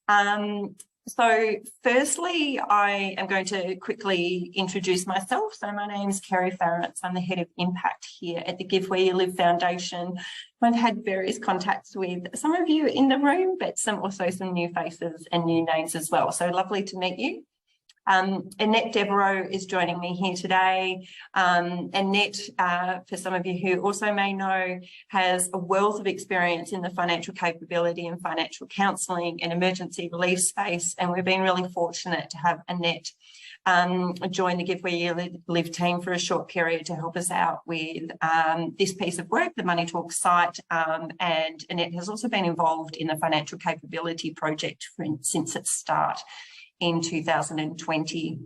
So firstly, I am going to quickly introduce myself. So my name is Kerry Farrants. I'm the Head of Impact here at the Give Where You Live Foundation. I've had various contacts with some of you in the room, but also some new faces and new names as well. So lovely to meet you. Annette Devereaux is joining me here today. Annette, for some of you who also may know, has a wealth of experience in the financial capability and financial counselling and emergency relief space, and we've been really fortunate to have Annette join the Give Where You Live team for a short period to help us out with this piece of work, the Money Talk site, and Annette has also been involved in the Financial Capability Project since its start in 2020.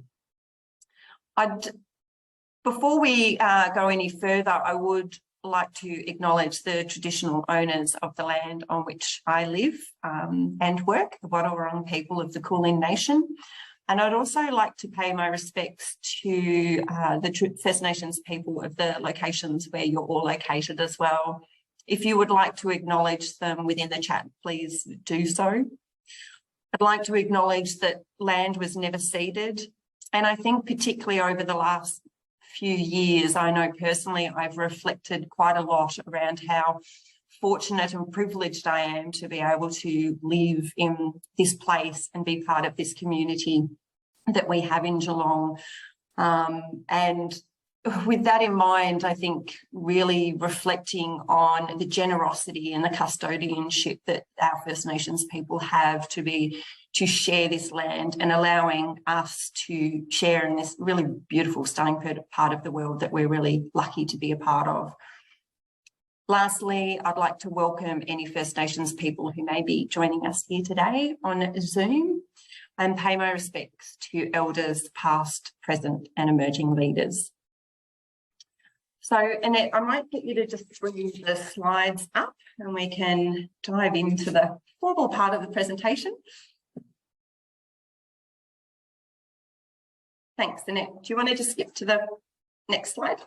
Before we go any further, I would like to acknowledge the traditional owners of the land on which I live and work, the Wadawurrung people of the Kulin Nation. And I'd also like to pay my respects to the First Nations people of the locations where you're all located as well. If you would like to acknowledge them within the chat, please do so. I'd like to acknowledge that land was never ceded. And I think particularly over the last few years, I know personally I've reflected quite a lot around how fortunate and privileged I am to be able to live in this place and be part of this community that we have in Geelong. And with that in mind, I think really reflecting on the generosity and the custodianship that our First Nations people have to share this land and allowing us to share in this really beautiful, stunning part of the world that we're really lucky to be a part of. Lastly, I'd like to welcome any First Nations people who may be joining us here today on Zoom and pay my respects to elders past, present and emerging leaders. So, Annette, I might get you to just bring the slides up and we can dive into the formal part of the presentation. Thanks, Annette. Do you want to just skip to the next slide?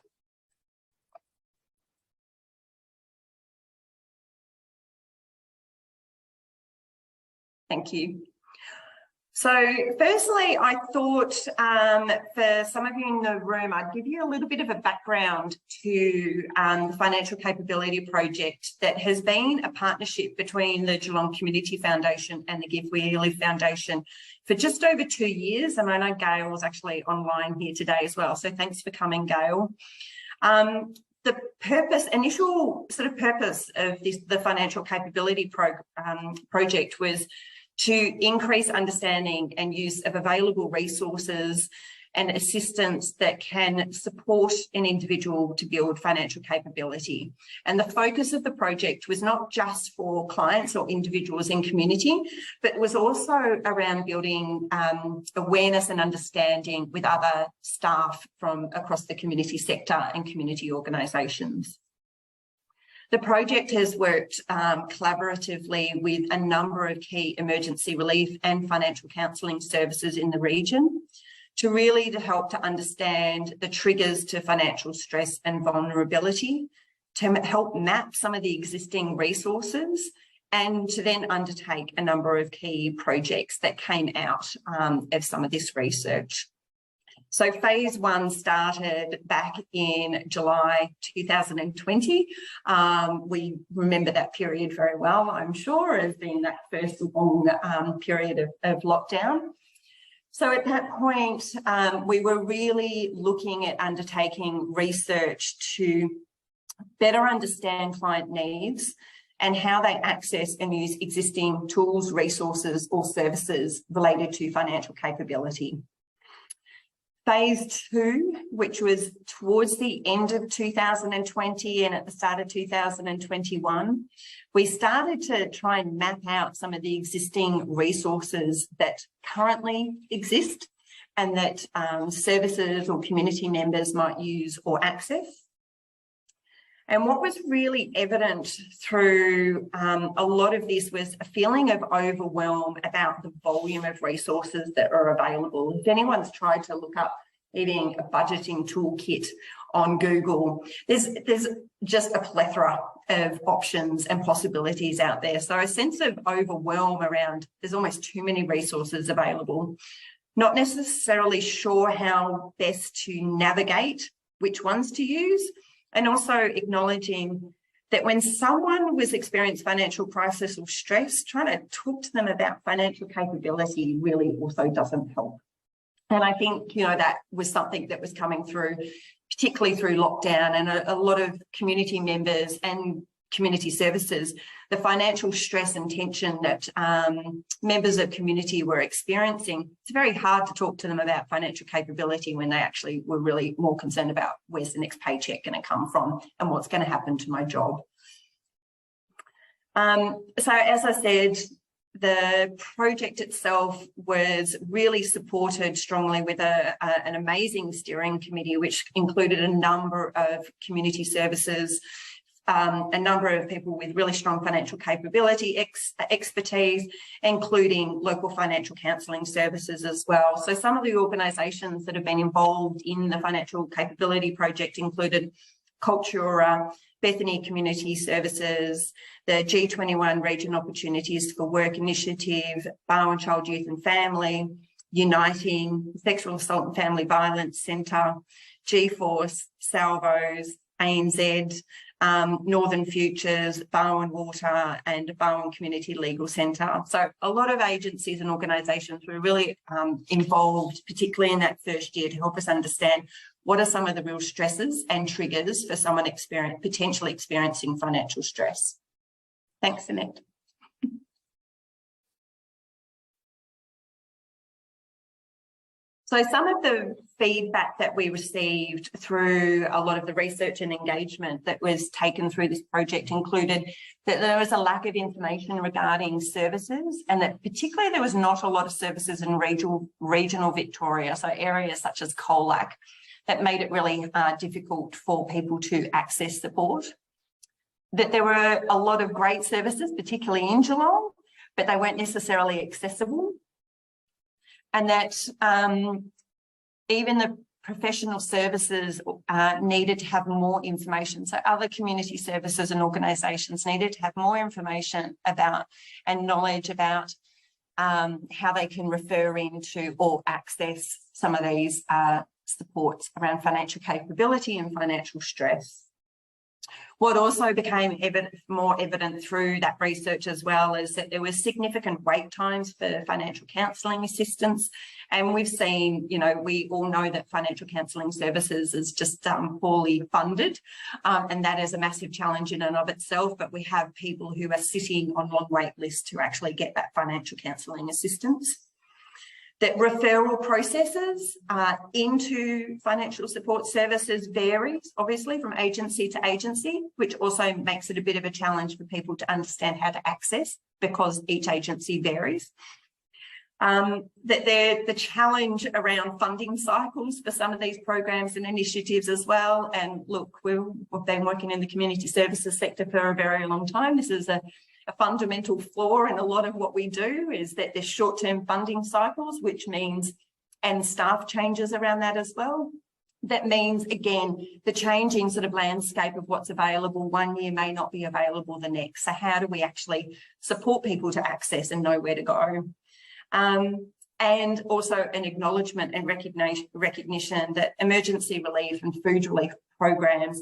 Thank you. So firstly, I thought for some of you in the room, I'd give you a little bit of a background to the Financial Capability Project that has been a partnership between the Geelong Community Foundation and the Give Where You Live Foundation for just over 2 years. And I know Gail is actually online here today as well. So thanks for coming, Gail. The initial sort of purpose of the Financial Capability Project was to increase understanding and use of available resources and assistance that can support an individual to build financial capability. And the focus of the project was not just for clients or individuals in community, but was also around building awareness and understanding with other staff from across the community sector and community organisations. The project has worked collaboratively with a number of key emergency relief and financial counselling services in the region to help to understand the triggers to financial stress and vulnerability, to help map some of the existing resources and to then undertake a number of key projects that came out of some of this research. So phase 1 started back in July 2020. We remember that period very well, I'm sure, as being that first long period of lockdown. So at that point, we were really looking at undertaking research to better understand client needs and how they access and use existing tools, resources or services related to financial capability. Phase 2, which was towards the end of 2020 and at the start of 2021, we started to try and map out some of the existing resources that currently exist and that services or community members might use or access. And what was really evident through a lot of this was a feeling of overwhelm about the volume of resources that are available. If anyone's tried to look up even a budgeting toolkit on Google, there's just a plethora of options and possibilities out there. So a sense of overwhelm around there's almost too many resources available, not necessarily sure how best to navigate which ones to use, and also acknowledging that when someone was experiencing financial crisis or stress, trying to talk to them about financial capability really also doesn't help. And I think, you know, that was something that was coming through, particularly through lockdown, and a lot of community members and community services, the financial stress and tension that members of community were experiencing. It's very hard to talk to them about financial capability when they actually were really more concerned about where's the next paycheck going to come from and what's going to happen to my job. So as I said, the project itself was really supported strongly with an amazing steering committee, which included a number of community services, a number of people with really strong financial capability expertise, including local financial counselling services as well. So some of the organisations that have been involved in the financial capability project included Cultura, Bethany Community Services, the G21 Region Opportunities for Work Initiative, Barwon Child, Youth and Family, Uniting, Sexual Assault and Family Violence Centre, G-Force, Salvos, ANZ, Northern Futures, Barwon Water and Barwon Community Legal Centre. So a lot of agencies and organisations were really involved, particularly in that first year, to help us understand what are some of the real stresses and triggers for someone potentially experiencing financial stress. Thanks, Annette. So some of the feedback that we received through a lot of the research and engagement that was taken through this project included that there was a lack of information regarding services, and that particularly there was not a lot of services in regional Victoria, so areas such as Colac, that made it really difficult for people to access support. That there were a lot of great services, particularly in Geelong, but they weren't necessarily accessible. And that even the professional services needed to have more information. So other community services and organisations needed to have more information about and knowledge about how they can refer into or access some of these supports around financial capability and financial stress. What also became more evident through that research as well is that there were significant wait times for financial counselling assistance. And we've seen, you know, we all know that financial counselling services is just poorly funded. And that is a massive challenge in and of itself. But we have people who are sitting on long wait lists to actually get that financial counselling assistance. That referral processes into financial support services varies, obviously, from agency to agency, which also makes it a bit of a challenge for people to understand how to access because each agency varies. That the challenge around funding cycles for some of these programs and initiatives as well. And look, we've been working in the community services sector for a very long time. This is a fundamental flaw in a lot of what we do, is that there's short-term funding cycles, which means, and staff changes around that as well. That means, again, the changing sort of landscape of what's available one year may not be available the next. So how do we actually support people to access and know where to go? And also an acknowledgement and recognition that emergency relief and food relief programs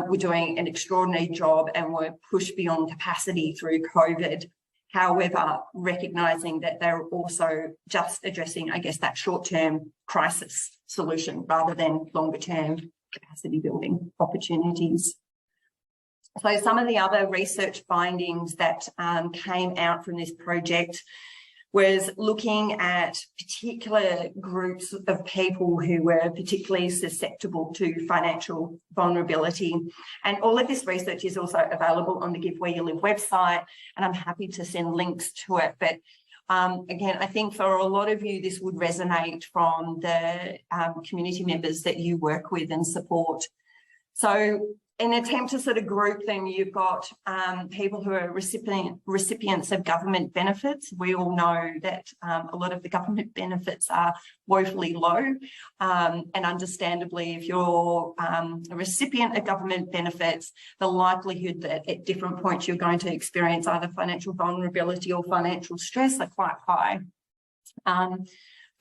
were doing an extraordinary job and were pushed beyond capacity through COVID. However, recognising that they're also just addressing, I guess, that short-term crisis solution rather than longer-term capacity building opportunities. So some of the other research findings that came out from this project was looking at particular groups of people who were particularly susceptible to financial vulnerability. And all of this research is also available on the Give Where You Live website, and I'm happy to send links to it. But again, I think for a lot of you, this would resonate from the community members that you work with and support. So in an attempt to sort of group them, you've got people who are recipients of government benefits. We all know that a lot of the government benefits are woefully low, and understandably, if you're a recipient of government benefits, the likelihood that at different points you're going to experience either financial vulnerability or financial stress are quite high.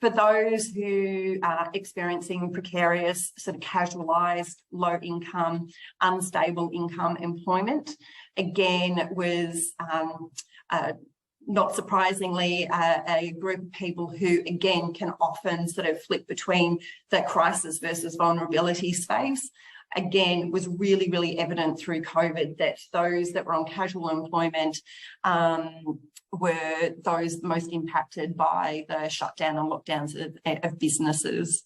For those who are experiencing precarious, sort of casualised, low income, unstable income employment, again, was not surprisingly a group of people who, again, can often sort of flip between the crisis versus vulnerability space. Again, was really, really evident through COVID that those that were on casual employment were those most impacted by the shutdown and lockdowns of businesses.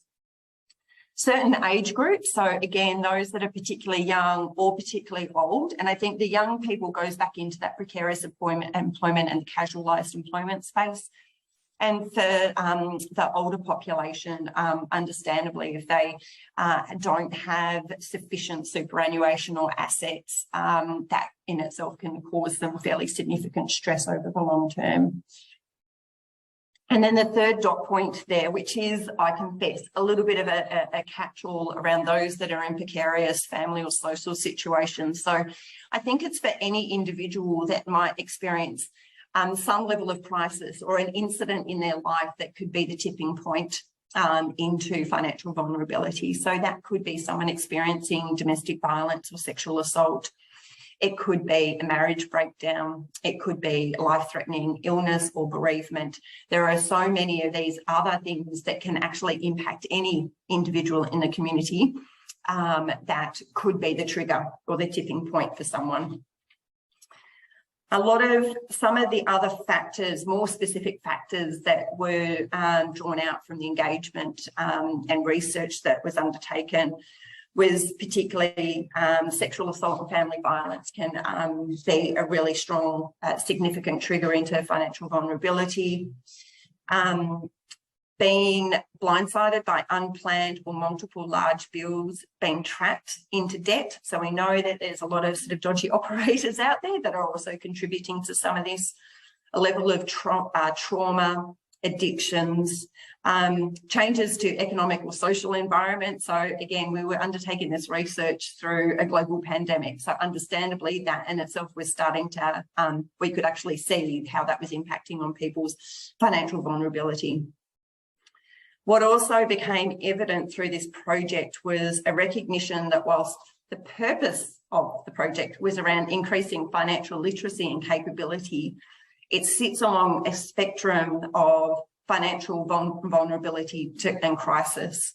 Certain age groups, so again, those that are particularly young or particularly old, and I think the young people goes back into that precarious employment and the casualised employment space. And for the older population, understandably, if they don't have sufficient superannuation or assets, that in itself can cause them fairly significant stress over the long term. And then the third dot point there, which is, I confess, a little bit of a catch-all around those that are in precarious family or social situations. So I think it's for any individual that might experience some level of crisis or an incident in their life that could be the tipping point into financial vulnerability. So that could be someone experiencing domestic violence or sexual assault. It could be a marriage breakdown. It could be life-threatening illness or bereavement. There are so many of these other things that can actually impact any individual in the community that could be the trigger or the tipping point for someone. Some of the other factors, more specific factors that were drawn out from the engagement and research that was undertaken was particularly sexual assault and family violence can be a really strong, significant trigger into financial vulnerability. Being blindsided by unplanned or multiple large bills, being trapped into debt. So we know that there's a lot of sort of dodgy operators out there that are also contributing to some of this, a level of trauma, addictions, changes to economic or social environment. So again, we were undertaking this research through a global pandemic. So understandably, that in itself was starting to, we could actually see how that was impacting on people's financial vulnerability. What also became evident through this project was a recognition that whilst the purpose of the project was around increasing financial literacy and capability, it sits along a spectrum of financial vulnerability and crisis.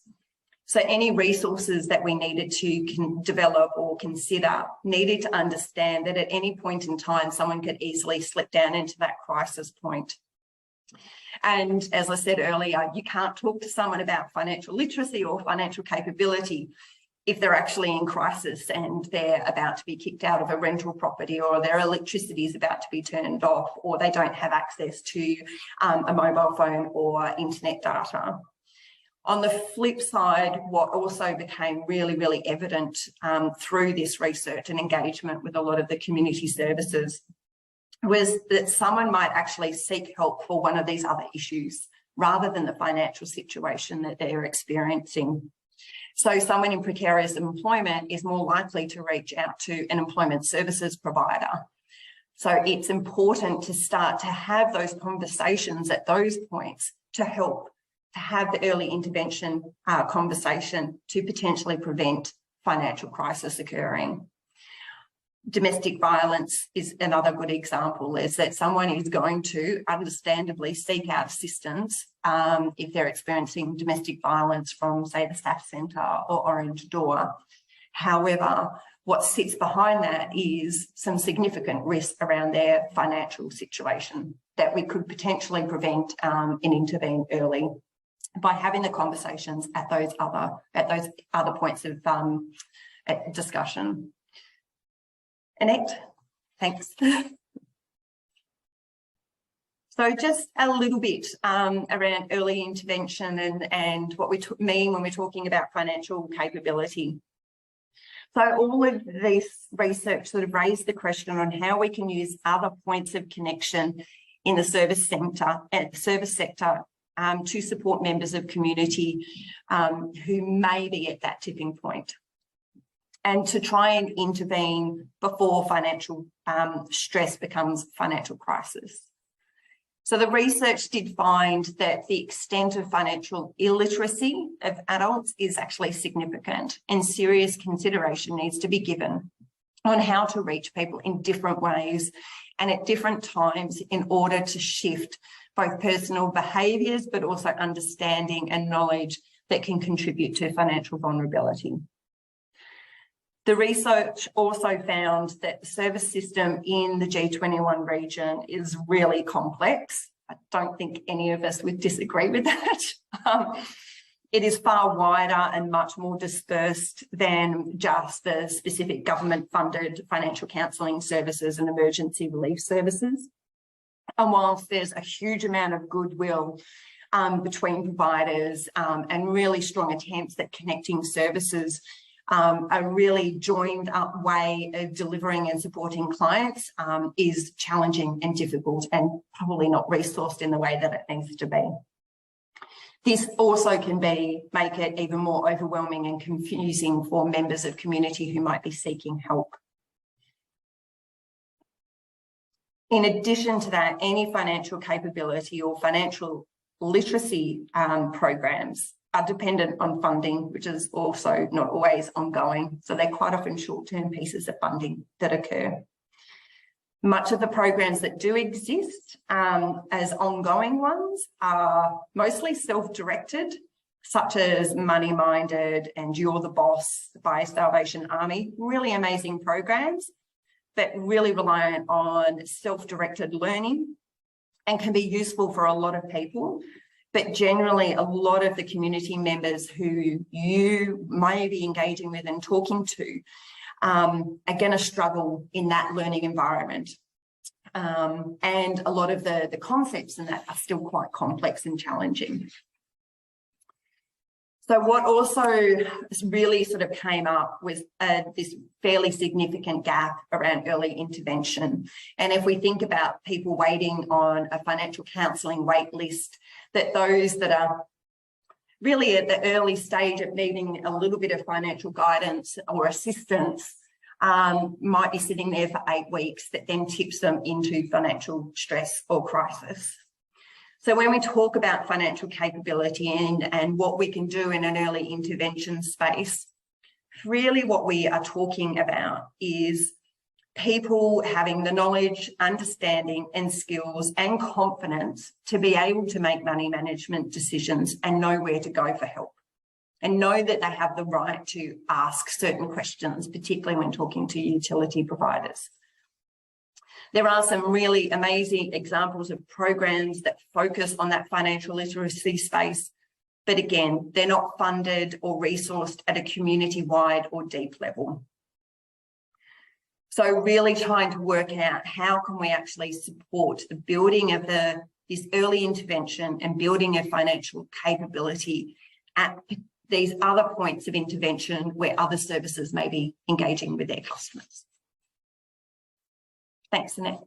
So any resources that we needed to develop or consider needed to understand that at any point in time, someone could easily slip down into that crisis point. And as I said earlier, you can't talk to someone about financial literacy or financial capability if they're actually in crisis and they're about to be kicked out of a rental property, or their electricity is about to be turned off, or they don't have access to a mobile phone or internet data. On the flip side, what also became really, really evident through this research and engagement with a lot of the community services was that someone might actually seek help for one of these other issues rather than the financial situation that they're experiencing. So someone in precarious employment is more likely to reach out to an employment services provider. So it's important to start to have those conversations at those points to help to have the early intervention conversation to potentially prevent financial crisis occurring. Domestic violence is another good example, is that someone is going to understandably seek out assistance if they're experiencing domestic violence from, say, the Staff Centre or Orange Door. However, what sits behind that is some significant risk around their financial situation that we could potentially prevent and intervene early by having the conversations at those other points of discussion. Annette, thanks. So just a little bit around early intervention and what we mean when we're talking about financial capability. So all of this research sort of raised the question on how we can use other points of connection in the service sector to support members of community who may be at that tipping point, and to try and intervene before financial stress becomes financial crisis. So the research did find that the extent of financial illiteracy of adults is actually significant, and serious consideration needs to be given on how to reach people in different ways and at different times in order to shift both personal behaviours, but also understanding and knowledge that can contribute to financial vulnerability. The research also found that the service system in the G21 region is really complex. I don't think any of us would disagree with that. It is far wider and much more dispersed than just the specific government-funded financial counselling services and emergency relief services. And whilst there's a huge amount of goodwill between providers and really strong attempts at connecting services, a really joined up way of delivering and supporting clients is challenging and difficult and probably not resourced in the way that it needs to be. This also can make it even more overwhelming and confusing for members of community who might be seeking help. In addition to that, any financial capability or financial literacy programs are dependent on funding, which is also not always ongoing. So they're quite often short-term pieces of funding that occur. Much of the programs that do exist as ongoing ones are mostly self-directed, such as Money Minded and You're the Boss by Salvation Army, really amazing programs, but really reliant on self-directed learning and can be useful for a lot of people. But generally, a lot of the community members who you may be engaging with and talking to are going to struggle in that learning environment. And a lot of the concepts in that are still quite complex and challenging. So what also really sort of came up was this fairly significant gap around early intervention. And if we think about people waiting on a financial counselling wait list, that those that are really at the early stage of needing a little bit of financial guidance or assistance might be sitting there for 8 weeks, that then tips them into financial stress or crisis. So when we talk about financial capability and what we can do in an early intervention space, really what we are talking about is people having the knowledge, understanding and skills and confidence to be able to make money management decisions and know where to go for help, and know that they have the right to ask certain questions, particularly when talking to utility providers. There are some really amazing examples of programs that focus on that financial literacy space, but again, they're not funded or resourced at a community-wide or deep level. So really trying to work out how can we actually support the building of this early intervention and building of financial capability at these other points of intervention where other services may be engaging with their customers. Thanks, Annette.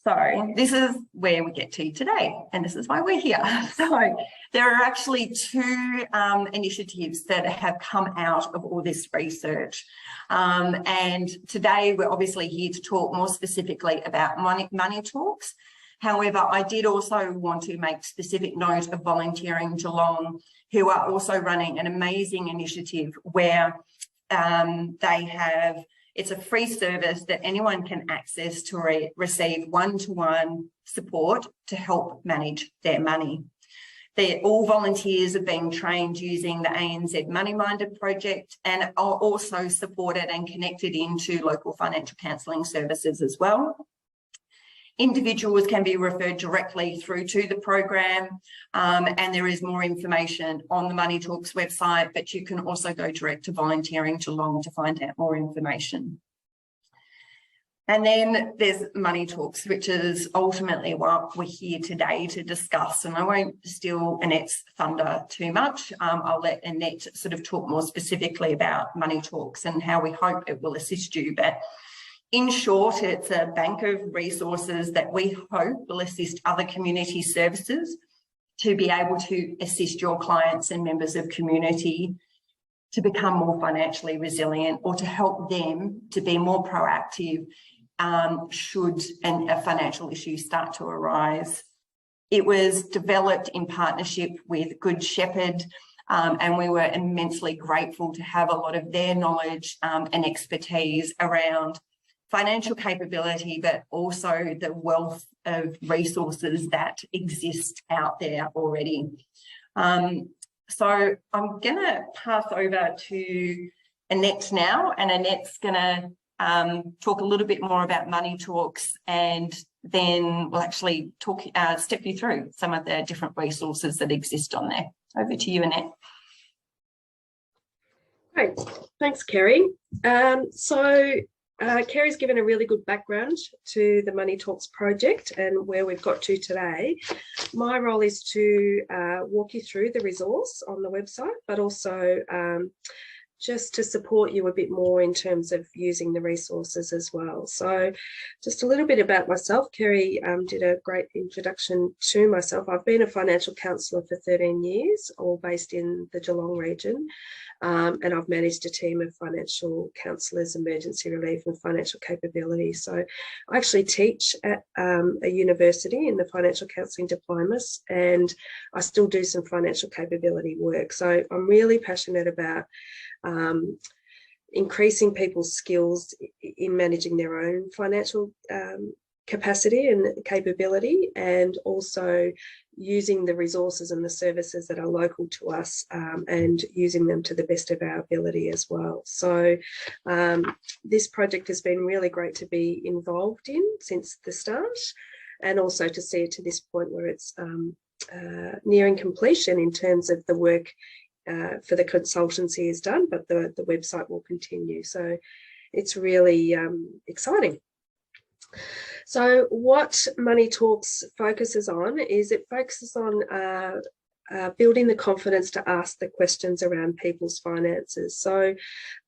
So this is where we get to today, and this is why we're here. So there are actually 2 initiatives that have come out of all this research. And today we're obviously here to talk more specifically about Money Talks. However, I did also want to make specific note of Volunteering Geelong, who are also running an amazing initiative where it's a free service that anyone can access to receive one-to-one support to help manage their money. All volunteers are being trained using the ANZ Money Minded project and are also supported and connected into local financial counselling services as well. Individuals can be referred directly through to the program, and there is more information on the Money Talks website, but you can also go direct to Volunteering Geelong to find out more information. And then there's Money Talks, which is ultimately what we're here today to discuss. And I won't steal Annette's thunder too much. I'll let Annette sort of talk more specifically about Money Talks and how we hope it will assist you. But in short, it's a bank of resources that we hope will assist other community services to be able to assist your clients and members of community to become more financially resilient, or to help them to be more proactive should a financial issue start to arise. It was developed in partnership with Good Shepherd, and we were immensely grateful to have a lot of their knowledge and expertise around financial capability, but also the wealth of resources that exist out there already. So I'm going to pass over to Annette now, and Annette's going to talk a little bit more about Money Talks, and then we'll actually talk, step you through some of the different resources that exist on there. Over to you, Annette. Great, thanks, Kerry. Kerry's given a really good background to the Money Talks project and where we've got to today. My role is to walk you through the resource on the website, but also just to support you a bit more in terms of using the resources as well. So just a little bit about myself. Kerry did a great introduction to myself. I've been a financial counsellor for 13 years, all based in the Geelong region. And I've managed a team of financial counsellors, emergency relief and financial capability. So I actually teach at a university in the financial counselling diplomas, and I still do some financial capability work. So I'm really passionate about increasing people's skills in managing their own financial capacity and capability, and also using the resources and the services that are local to us and using them to the best of our ability as well. So this project has been really great to be involved in since the start, and also to see it to this point where it's nearing completion in terms of the work for the consultancy is done, but the website will continue. So it's really exciting. So what Money Talks focuses on is it focuses on building the confidence to ask the questions around people's finances. So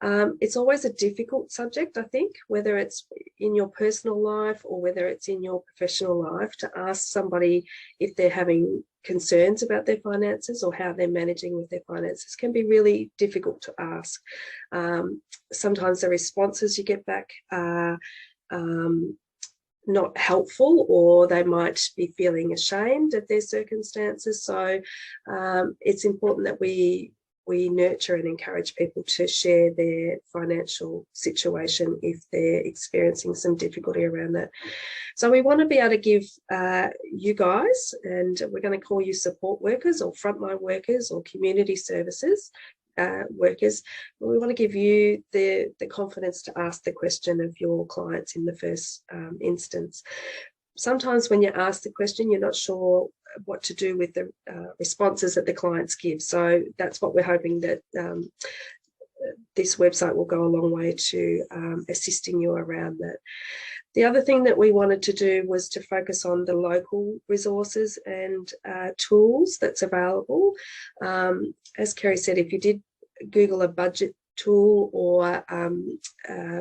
it's always a difficult subject, I think, whether it's in your personal life or whether it's in your professional life, to ask somebody if they're having concerns about their finances or how they're managing with their finances can be really difficult to ask. Sometimes the responses you get back are not helpful, or they might be feeling ashamed of their circumstances. So it's important that we nurture and encourage people to share their financial situation if they're experiencing some difficulty around that. So we want to be able to give you guys, and we're going to call you support workers or frontline workers or community services workers, but we want to give you the confidence to ask the question of your clients in the first instance. Sometimes when you ask the question, you're not sure what to do with the responses that the clients give. So that's what we're hoping that this website will go a long way to assisting you around that. The other thing that we wanted to do was to focus on the local resources and tools that's available. As Kerry said, if you did Google a budget tool or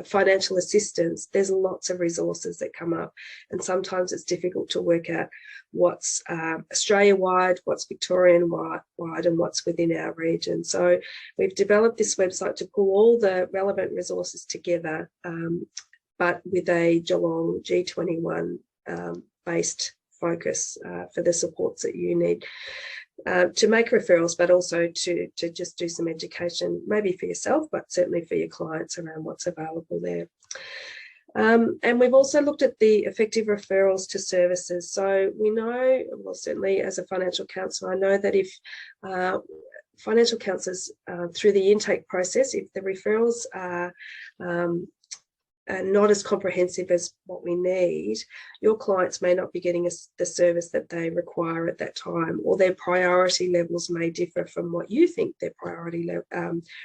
financial assistance, there's lots of resources that come up, and sometimes it's difficult to work out what's Australia-wide, what's Victorian-wide, and what's within our region. So we've developed this website to pull all the relevant resources together, but with a Geelong G21 based focus for the supports that you need. To make referrals, but also to just do some education, maybe for yourself, but certainly for your clients around what's available there. And we've also looked at the effective referrals to services. So we know, well, certainly as a financial counsellor, I know that if financial counsellors through the intake process, if the referrals are not as comprehensive as what we need, your clients may not be getting the service that they require at that time, or their priority levels may differ from what you think their priority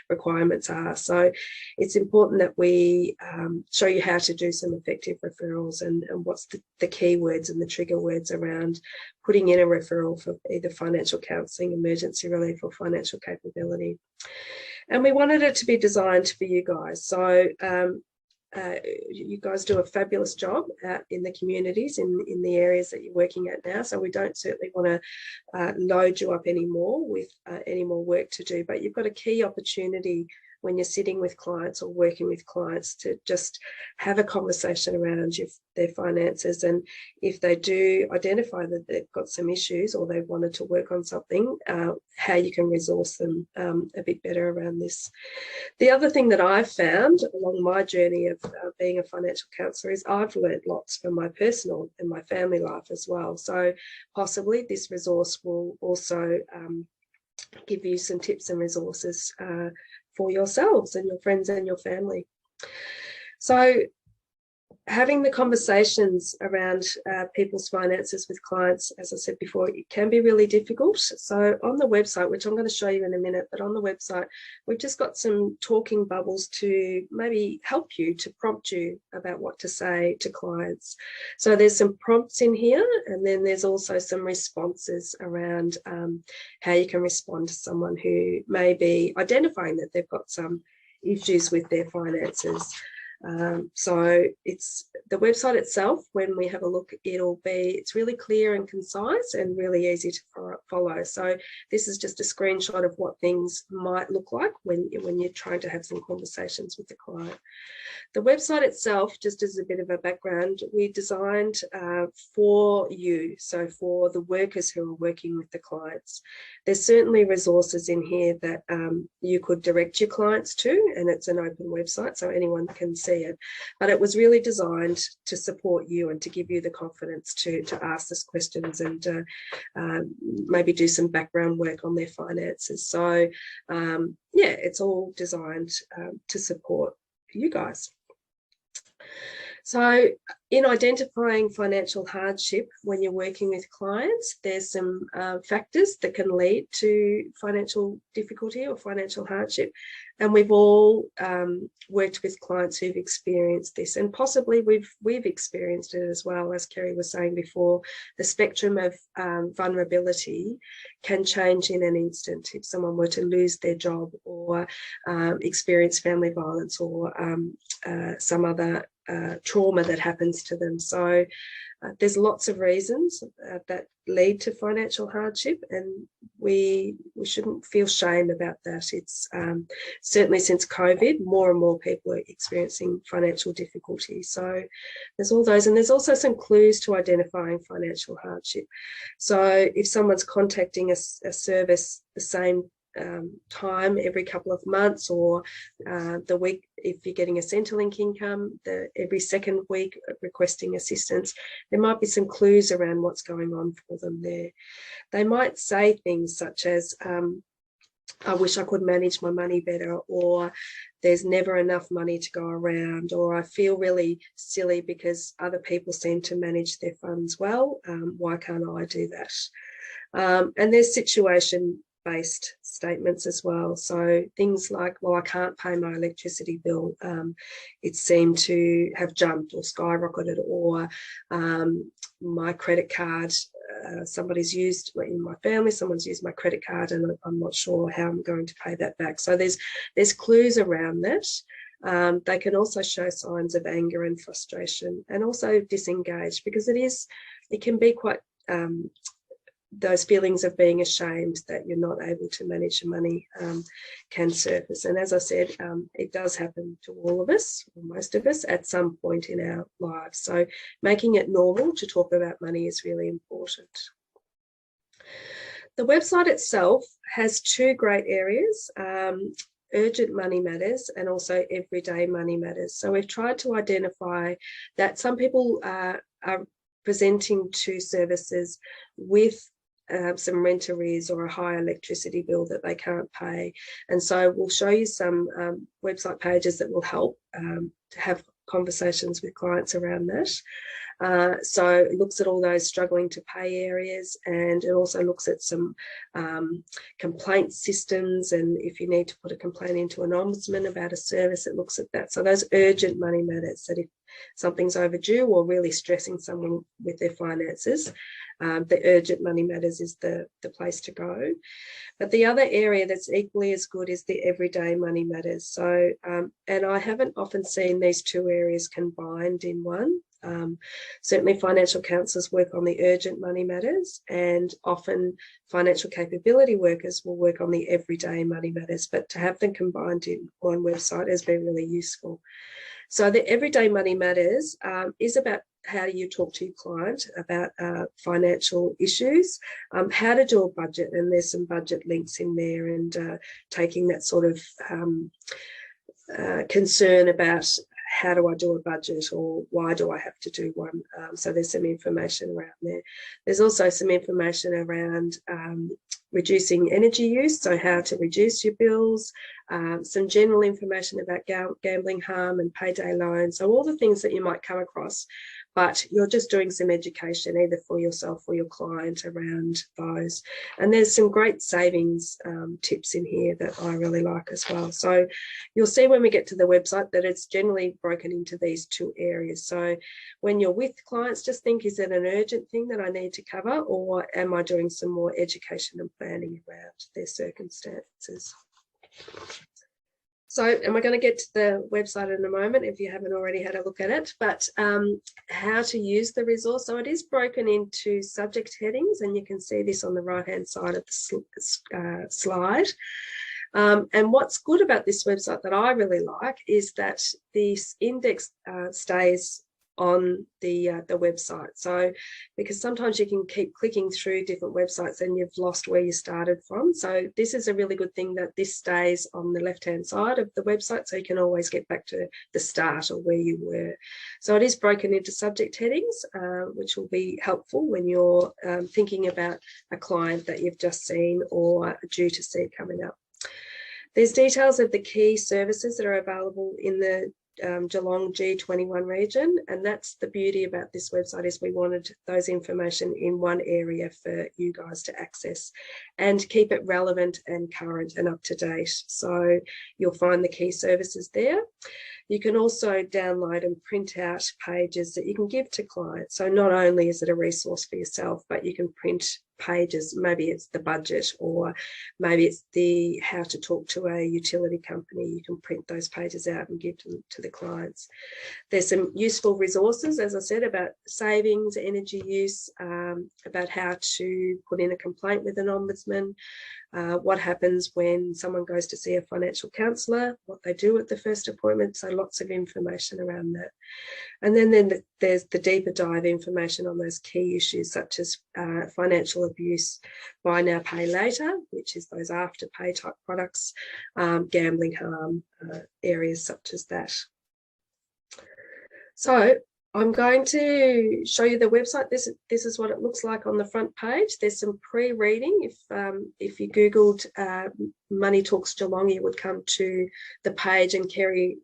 requirements are. So it's important that we show you how to do some effective referrals and what's the keywords and the trigger words around putting in a referral for either financial counselling, emergency relief, or financial capability. And we wanted it to be designed for you guys. So you guys do a fabulous job out in the communities, in the areas that you're working at now. So we don't certainly want to load you up anymore with any more work to do, but you've got a key opportunity when you're sitting with clients or working with clients to just have a conversation around their finances. And if they do identify that they've got some issues or they've wanted to work on something, how you can resource them a bit better around this. The other thing that I've found along my journey of being a financial counsellor is I've learned lots from my personal and my family life as well. So possibly this resource will also give you some tips and resources for yourselves and your friends and your family. So having the conversations around people's finances with clients, as I said before, it can be really difficult. So on the website, which I'm going to show you in a minute, but on the website, we've just got some talking bubbles to maybe help you, to prompt you about what to say to clients. So there's some prompts in here, and then there's also some responses around how you can respond to someone who may be identifying that they've got some issues with their finances. So it's the website itself, when we have a look, it's really clear and concise and really easy to follow. So this is just a screenshot of what things might look like when you're trying to have some conversations with the client. The website itself, just as a bit of a background, we designed for you, so for the workers who are working with the clients. There's certainly resources in here that you could direct your clients to, and it's an open website, so anyone can see it. But it was really designed to support you and to give you the confidence to ask these questions and maybe do some background work on their finances. So yeah, it's all designed to support you guys. So in identifying financial hardship when you're working with clients, there's some factors that can lead to financial difficulty or financial hardship. And we've all worked with clients who've experienced this, and possibly we've experienced it as well. As Kerry was saying before, the spectrum of vulnerability can change in an instant if someone were to lose their job or experience family violence or some other trauma that happens to them. So there's lots of reasons that lead to financial hardship, and we shouldn't feel shame about that. It's certainly since COVID, more and more people are experiencing financial difficulty. So there's all those, and there's also some clues to identifying financial hardship. So if someone's contacting a service the same time every couple of months, or the week, if you're getting a Centrelink income, every second week requesting assistance, there might be some clues around what's going on for them there. They might say things such as, I wish I could manage my money better, or there's never enough money to go around, or I feel really silly because other people seem to manage their funds well. Why can't I do that? And there's situation-based statements as well. So things like, well, I can't pay my electricity bill. It seemed to have jumped or skyrocketed, or my credit card, somebody's used, in my family, someone's used my credit card and I'm not sure how I'm going to pay that back. So there's clues around that. They can also show signs of anger and frustration, and also disengaged, because it can be quite those feelings of being ashamed that you're not able to manage your money can surface. And as I said, it does happen to all of us, or most of us, at some point in our lives. So making it normal to talk about money is really important. The website itself has two great areas, urgent money matters and also everyday money matters. So we've tried to identify that some people are presenting to services with some rent arrears or a high electricity bill that they can't pay. And so we'll show you some website pages that will help to have conversations with clients around that. So it looks at all those struggling to pay areas, and it also looks at some complaint systems, and if you need to put a complaint into an ombudsman about a service, it looks at that. So those urgent money matters, that if something's overdue or really stressing someone with their finances, the urgent money matters is the place to go. But the other area that's equally as good is the everyday money matters. So, and I haven't often seen these two areas combined in one. Certainly financial counsellors work on the urgent money matters, and often financial capability workers will work on the everyday money matters, but to have them combined in one website has been really useful. So the everyday money matters is about how do you talk to your client about financial issues, how to do a budget, and there's some budget links in there, and taking that sort of concern about how do I do a budget, or why do I have to do one? So there's some information around there. There's also some information around reducing energy use, so how to reduce your bills, some general information about gambling harm and payday loans, so all the things that you might come across, but you're just doing some education either for yourself or your client around those. And there's some great savings tips in here that I really like as well. So you'll see when we get to the website that it's generally broken into these two areas. So when you're with clients, just think, is it an urgent thing that I need to cover, or am I doing some more education and planning around their circumstances? So, and we're going to get to the website in a moment if you haven't already had a look at it, but how to use the resource. So it is broken into subject headings, and you can see this on the right-hand side of the slide. And what's good about this website that I really like is that this index stays on the website. So because sometimes you can keep clicking through different websites and you've lost where you started from. So this is a really good thing that this stays on the left-hand side of the website, so you can always get back to the start or where you were. So it is broken into subject headings, which will be helpful when you're thinking about a client that you've just seen or due to see coming up. There's details of the key services that are available in the Geelong G21 region, and that's the beauty about this website, is we wanted those information in one area for you guys to access and keep it relevant and current and up to date. So you'll find the key services there. You can also download and print out pages that you can give to clients. So not only is it a resource for yourself, but you can print pages. Maybe it's the budget, or maybe it's the how to talk to a utility company. You can print those pages out and give them to the clients. There's some useful resources, as I said, about savings, energy use, about how to put in a complaint with an ombudsman, what happens when someone goes to see a financial counsellor, what they do at the first appointment, so lots of information around that. And then there's the deeper dive information on those key issues, such as financial abuse, buy now, pay later, which is those afterpay type products, gambling harm, areas such as that. So I'm going to show you the website. This is what it looks like on the front page. There's some pre-reading. If you Googled Money Talks Geelong, you would come to the page, and Kerry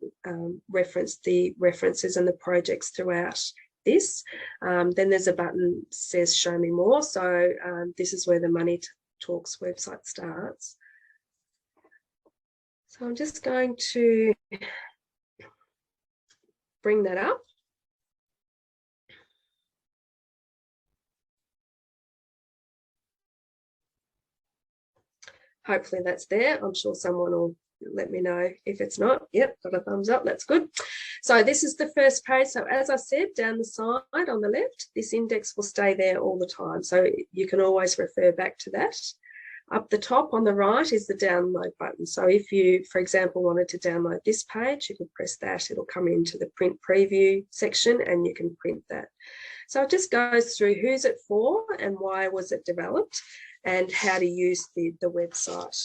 referenced the references and the projects throughout this. Then there's a button that says Show Me More. So this is where the Money Talks website starts. So I'm just going to bring that up. Hopefully that's there. I'm sure someone will let me know if it's not. Yep, got a thumbs up. That's good. So this is the first page. So as I said, down the side on the left, this index will stay there all the time. So you can always refer back to that. Up the top on the right is the download button. So if you, for example, wanted to download this page, you can press that. It'll come into the print preview section and you can print that. So it just goes through who's it for and why was it developed, and how to use the website.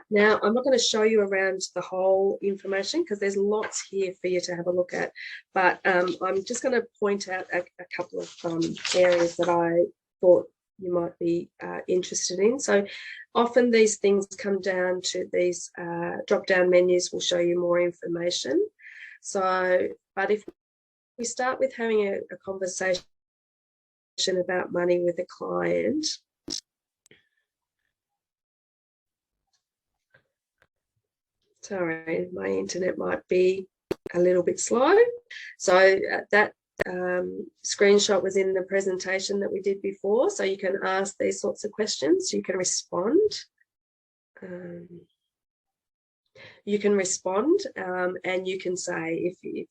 Now, I'm not going to show you around the whole information because there's lots here for you to have a look at, but I'm just going to point out a couple of areas that I thought you might be interested in. So often these things come down to these drop-down menus will show you more information. So, but if we start with having a conversation about money with a client, sorry, my internet might be a little bit slow. So that screenshot was in the presentation that we did before. So you can ask these sorts of questions. You can respond. And you can say if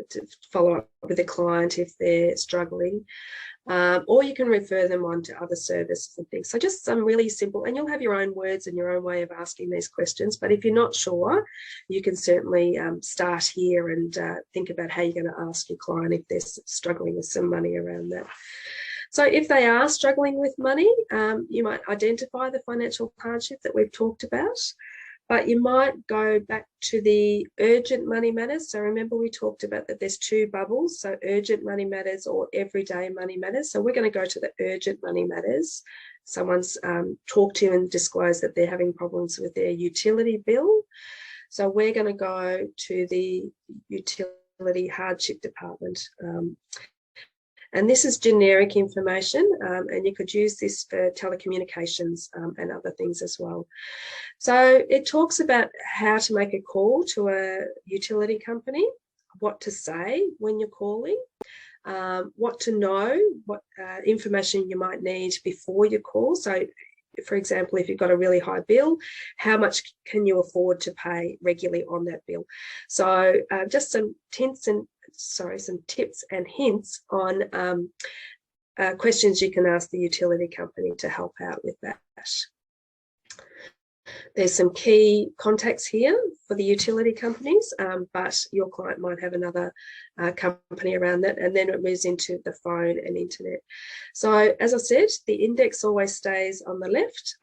to follow up with a client if they're struggling, or you can refer them on to other services and things. So just some really simple, and you'll have your own words and your own way of asking these questions. But if you're not sure, you can certainly start here and think about how you're going to ask your client if they're struggling with some money around that. So if they are struggling with money, you might identify the financial hardship that we've talked about. But you might go back to the urgent money matters. So remember we talked about that there's two bubbles, so urgent money matters or everyday money matters. So we're going to go to the urgent money matters. Someone's talked to you and disclosed that they're having problems with their utility bill. So we're going to go to the utility hardship department. And this is generic information, and you could use this for telecommunications and other things as well. So it talks about how to make a call to a utility company, what to say when you're calling, what to know, what information you might need before you call. So, for example, if you've got a really high bill, how much can you afford to pay regularly on that bill? So just some tips and hints on questions you can ask the utility company to help out with that. There's some key contacts here for the utility companies, but your client might have another company around that, and then it moves into the phone and internet. So as I said, the index always stays on the left.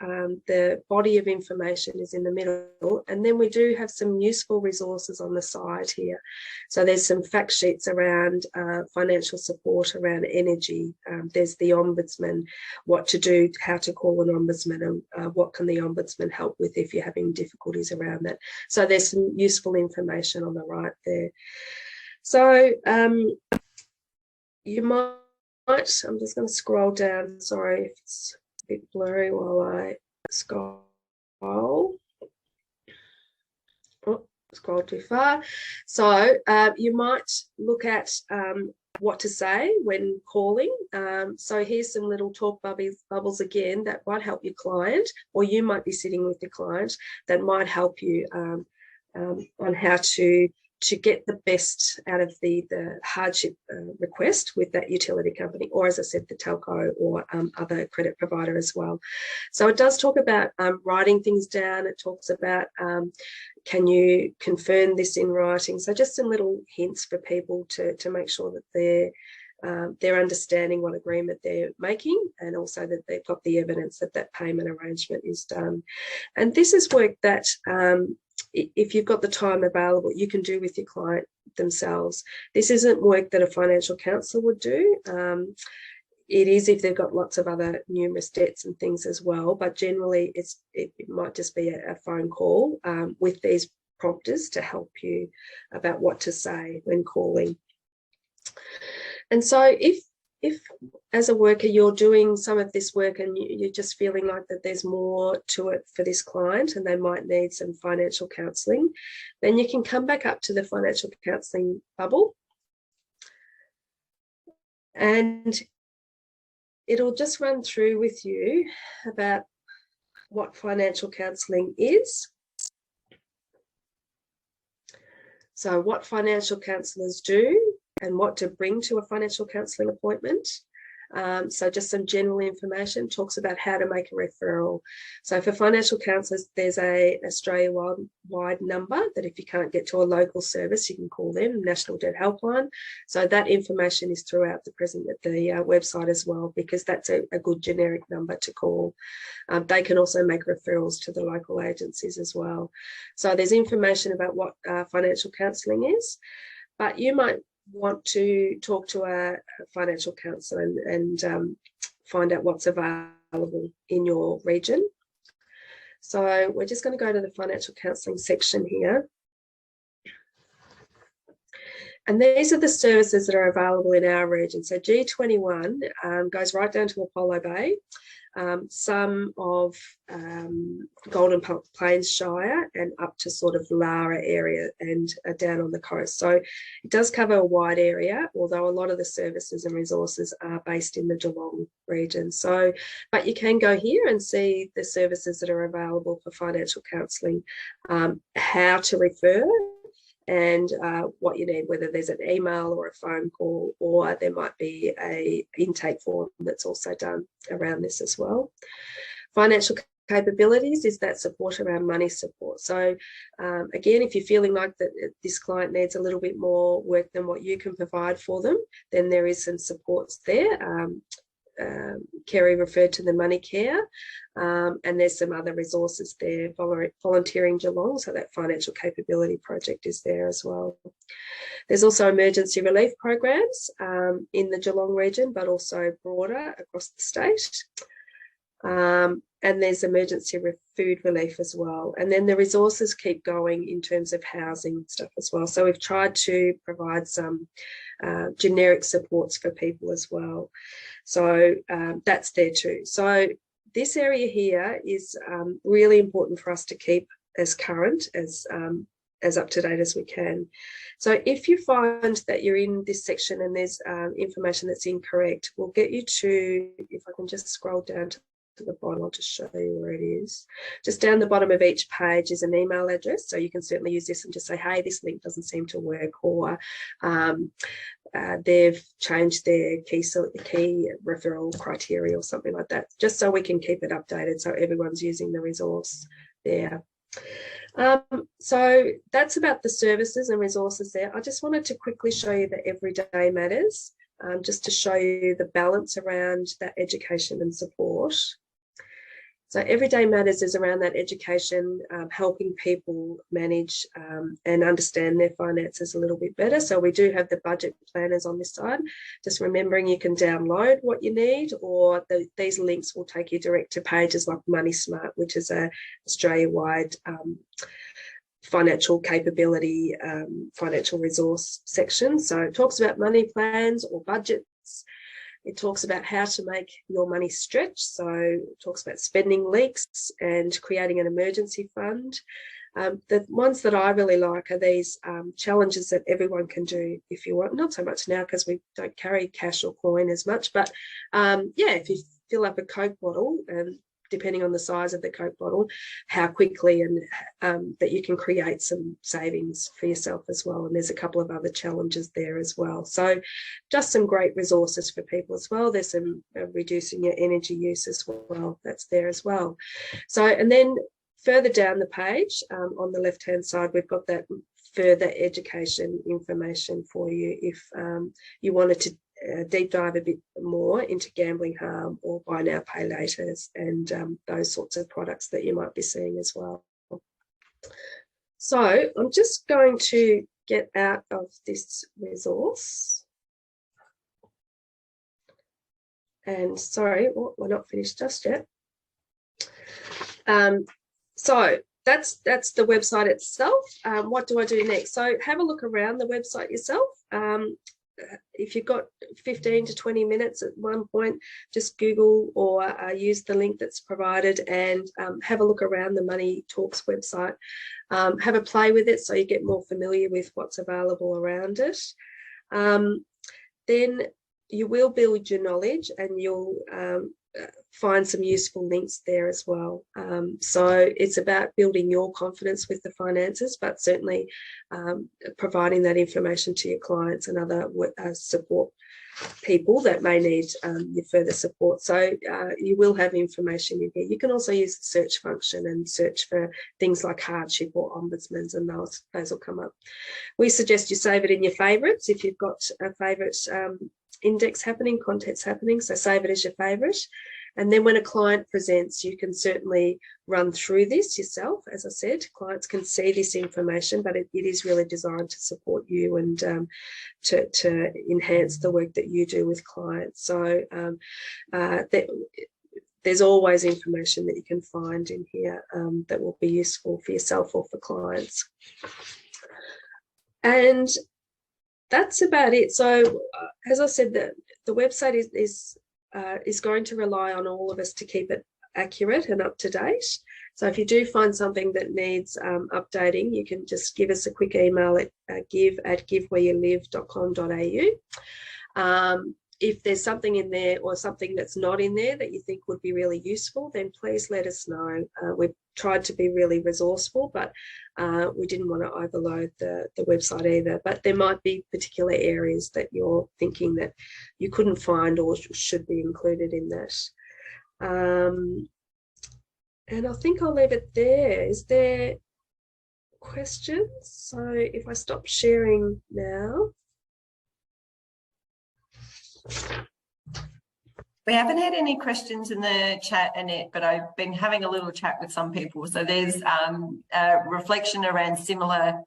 The body of information is in the middle, and then we do have some useful resources on the side here. So there's some fact sheets around financial support around energy. There's the Ombudsman, what to do, how to call an Ombudsman, and what can the Ombudsman help with if you're having difficulties around that. So there's some useful information on the right there. So you might, I'm just going to scroll down, sorry if it's a bit blurry while I scroll. Oh, scroll too far. So you might look at what to say when calling. So here's some little talk bubbles again that might help your client, or you might be sitting with the client that might help you on how to get the best out of the hardship request with that utility company, or as I said, the telco or other credit provider as well. So it does talk about writing things down. It talks about can you confirm this in writing? So just some little hints for people to make sure that they're understanding what agreement they're making, and also that they've got the evidence that that payment arrangement is done. And this is work that if you've got the time available, you can do with your client themselves. This isn't work that a financial counsellor would do. It is if they've got lots of other numerous debts and things as well, but generally it might just be a phone call with these prompters to help you about what to say when calling. And so if as a worker you're doing some of this work and you're just feeling like that there's more to it for this client and they might need some financial counselling, then you can come back up to the financial counselling bubble, and it'll just run through with you about what financial counselling is. So what financial counsellors do and what to bring to a financial counselling appointment. So just some general information, talks about how to make a referral. So for financial counsellors, there's a Australia-wide number that if you can't get to a local service, you can call them, National Debt Helpline. So that information is throughout the website as well, because that's a good generic number to call. They can also make referrals to the local agencies as well. So there's information about what financial counselling is, but you might want to talk to a financial counsellor and find out what's available in your region. So we're just going to go to the financial counselling section here. And these are the services that are available in our region. So G21 goes right down to Apollo Bay, some of Golden Plains Shire, and up to sort of Lara area and down on the coast. So it does cover a wide area, although a lot of the services and resources are based in the Geelong region. So, but you can go here and see the services that are available for financial counselling, how to refer, and what you need, whether there's an email or a phone call, or there might be a intake form that's also done around this as well. Financial capabilities is that support around money support. So again, if you're feeling like that this client needs a little bit more work than what you can provide for them, then there is some supports there. Kerry referred to the Money Care, and there's some other resources there. Volunteering Geelong, so that financial capability project is there as well. There's also emergency relief programs in the Geelong region, but also broader across the state. And there's emergency food relief as well. And then the resources keep going in terms of housing stuff as well. So we've tried to provide some generic supports for people as well. So that's there too. So this area here is really important for us to keep as current, as up to date as we can. So if you find that you're in this section and there's information that's incorrect, we'll get you to, if I can just scroll down to the bottom, I'll just show you where it is. Just down the bottom of each page is an email address, so you can certainly use this and just say, hey, this link doesn't seem to work, or they've changed their key referral criteria or something like that, just so we can keep it updated so everyone's using the resource there. So that's about the services and resources there. I just wanted to quickly show you the Everyday Matters, just to show you the balance around that education and support. So Everyday Matters is around that education, helping people manage and understand their finances a little bit better. So we do have the budget planners on this side. Just remembering you can download what you need, or these links will take you direct to pages like Money Smart, which is a Australia-wide financial capability, financial resource section. So it talks about money plans or budgets. It talks about how to make your money stretch. So it talks about spending leaks and creating an emergency fund. The ones that I really like are these challenges that everyone can do if you want. Not so much now because we don't carry cash or coin as much, but yeah, if you fill up a Coke bottle, and depending on the size of the Coke bottle, how quickly, and that you can create some savings for yourself as well. And there's a couple of other challenges there as well. So just some great resources for people as well. There's some reducing your energy use as well. That's there as well. So, and then further down the page on the left-hand side, we've got that further education information for you if you wanted to deep dive a bit more into gambling harm or buy now, pay laters, and those sorts of products that you might be seeing as well. So I'm just going to get out of this resource. And sorry, we're not finished just yet. So that's the website itself. What do I do next? So have a look around the website yourself. If you've got 15 to 20 minutes at one point, just Google or use the link that's provided and have a look around the Money Talks website. Have a play with it so you get more familiar with what's available around it. Then you will build your knowledge and you'll find some useful links there as well. So it's about building your confidence with the finances, but certainly providing that information to your clients and other support people that may need your further support. So you will have information in here. You can also use the search function and search for things like hardship or ombudsmans, and those will come up. We suggest you save it in your favourites if you've got a favourite index happening, contents happening, so save it as your favourite. And then when a client presents, you can certainly run through this yourself. As I said, clients can see this information, but it is really designed to support you and to enhance the work that you do with clients. So there's always information that you can find in here that will be useful for yourself or for clients. And that's about it. So as I said, the website is going to rely on all of us to keep it accurate and up to date. So if you do find something that needs updating, you can just give us a quick email at give@givewhereyoulive.com.au. If there's something in there or something that's not in there that you think would be really useful, then please let us know. We've tried to be really resourceful, but we didn't want to overload the website either. But there might be particular areas that you're thinking that you couldn't find or should be included in that. And I think I'll leave it there. Is there questions? So if I stop sharing now. We haven't had any questions in the chat, Annette, but I've been having a little chat with some people. So there's a reflection around similar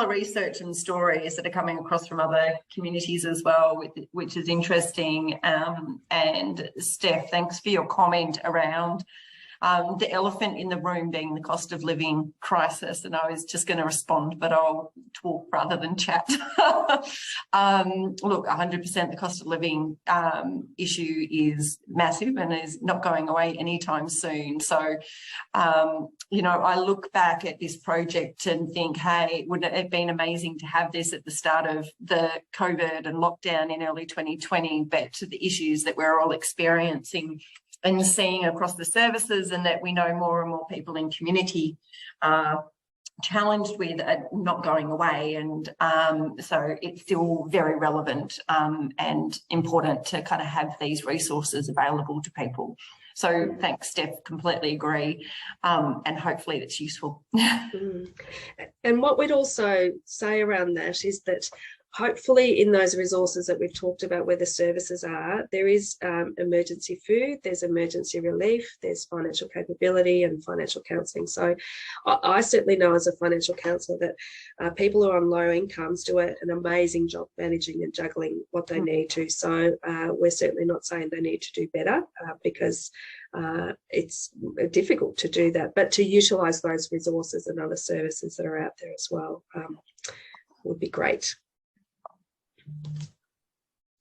research and stories that are coming across from other communities as well, which is interesting. And Steph, thanks for your comment around the elephant in the room being the cost of living crisis. And I was just going to respond, but I'll talk rather than chat. Look, 100% the cost of living issue is massive and is not going away anytime soon. So, you know, I look back at this project and think, hey, wouldn't it have been amazing to have this at the start of the COVID and lockdown in early 2020, but to the issues that we're all experiencing and seeing across the services, and that we know more and more people in community are challenged with not going away. And so it's still very relevant and important to kind of have these resources available to people. So thanks, Steph, completely agree. And hopefully that's useful. And what we'd also say around that is that hopefully in those resources that we've talked about where the services are, there is emergency food, there's emergency relief, there's financial capability and financial counselling. So I certainly know as a financial counsellor that people who are on low incomes do an amazing job managing and juggling what they need to. So we're certainly not saying they need to do better because it's difficult to do that, but to utilise those resources and other services that are out there as well would be great.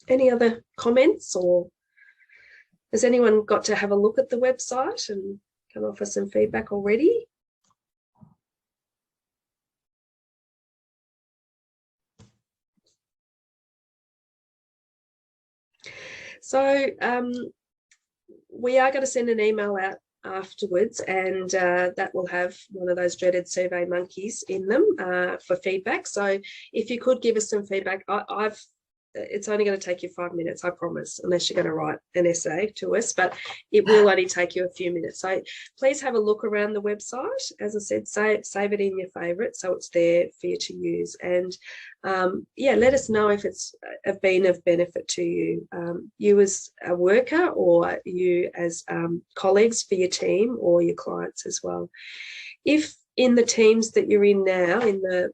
Any other comments, or has anyone got to have a look at the website and can offer some feedback already? So we are going to send an email out afterwards, and that will have one of those dreaded survey monkeys in them for feedback. So if you could give us some feedback, it's only going to take you 5 minutes, I promise, unless you're going to write an essay to us, but it will only take you a few minutes. So please have a look around the website. As I said, save it in your favourites so it's there for you to use. And yeah, let us know if it's been of benefit to you, you as a worker or you as colleagues for your team or your clients as well. If in the teams that you're in now, in the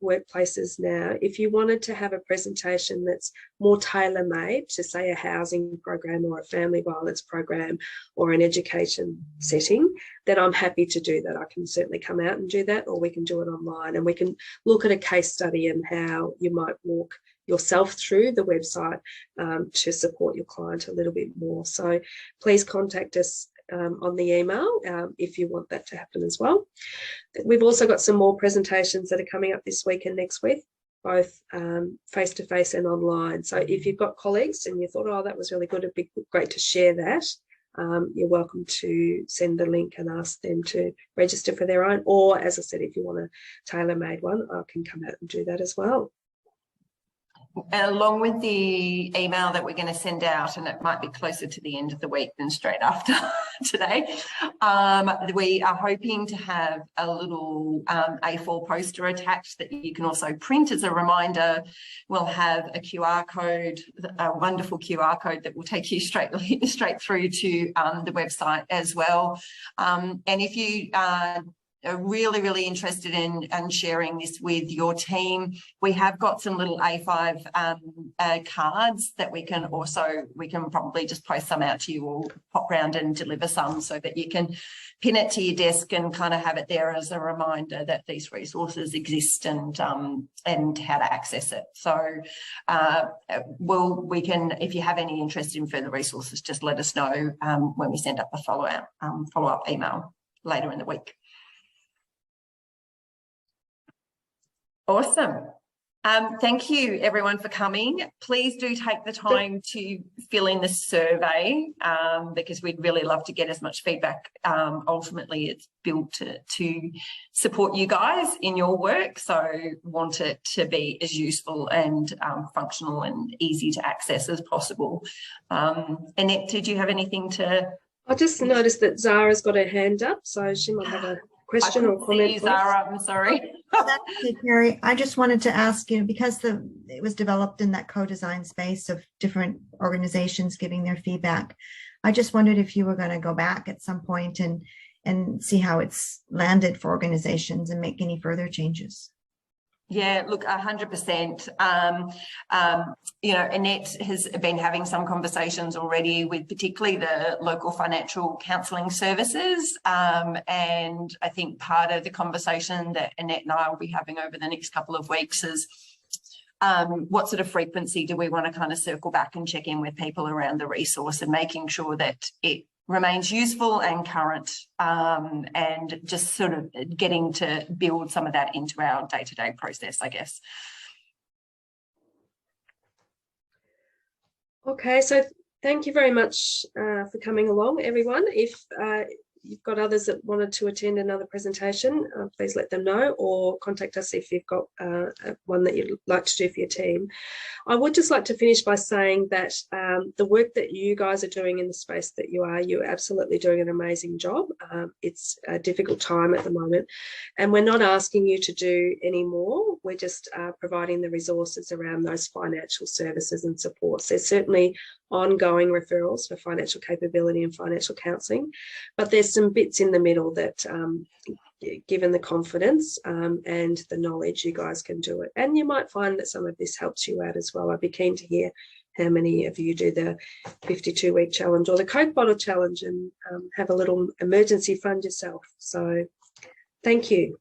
workplaces now, if you wanted to have a presentation that's more tailor-made to, say, a housing program or a family violence program or an education setting, then I'm happy to do that. I can certainly come out and do that, or we can do it online and we can look at a case study and how you might walk yourself through the website to support your client a little bit more. So please contact us on the email if you want that to happen as well. We've also got some more presentations that are coming up this week and next week, both face-to-face and online. So if you've got colleagues and you thought, oh, that was really good, it'd be great to share that, you're welcome to send the link and ask them to register for their own. Or, as I said, if you want a tailor-made one, I can come out and do that as well. Along with the email that we're going to send out, and it might be closer to the end of the week than straight after today, we are hoping to have a little A4 poster attached that you can also print as a reminder. We'll have a QR code, a wonderful QR code that will take you straight through to the website as well. And if you really, really interested in sharing this with your team. We have got some little A5 cards that we can probably just post some out to you, or pop round and deliver some so that you can pin it to your desk and kind of have it there as a reminder that these resources exist and how to access it. So we can, if you have any interest in further resources, just let us know when we send up a follow-up email later in the week. Awesome. Thank you everyone for coming. Please do take the time to fill in the survey because we'd really love to get as much feedback. Ultimately, it's built to support you guys in your work, so want it to be as useful and functional and easy to access as possible. Annette, did you have anything to? I just noticed that Zara's got her hand up, so she might have a question or comment. See Zara, I'm sorry. That's okay, Carrie. I just wanted to ask you, because it was developed in that co-design space of different organizations giving their feedback. I just wondered if you were going to go back at some point and see how it's landed for organizations and make any further changes. Yeah, look, 100%. You know, Annette has been having some conversations already with particularly the local financial counselling services. And I think part of the conversation that Annette and I will be having over the next couple of weeks is what sort of frequency do we want to kind of circle back and check in with people around the resource, and making sure that it remains useful and current, and just sort of getting to build some of that into our day-to-day process, I guess. Okay, so thank you very much for coming along, everyone. If you've got others that wanted to attend another presentation, please let them know, or contact us if you've got one that you'd like to do for your team. I would just like to finish by saying that the work that you guys are doing in the space that you're absolutely doing an amazing job. It's a difficult time at the moment, and we're not asking you to do any more. We're just providing the resources around those financial services and supports. There's certainly ongoing referrals for financial capability and financial counselling, but there's some bits in the middle that given the confidence and the knowledge, you guys can do it. And you might find that some of this helps you out as well. I'd be keen to hear how many of you do the 52-week challenge or the Coke bottle challenge and have a little emergency fund yourself. So thank you.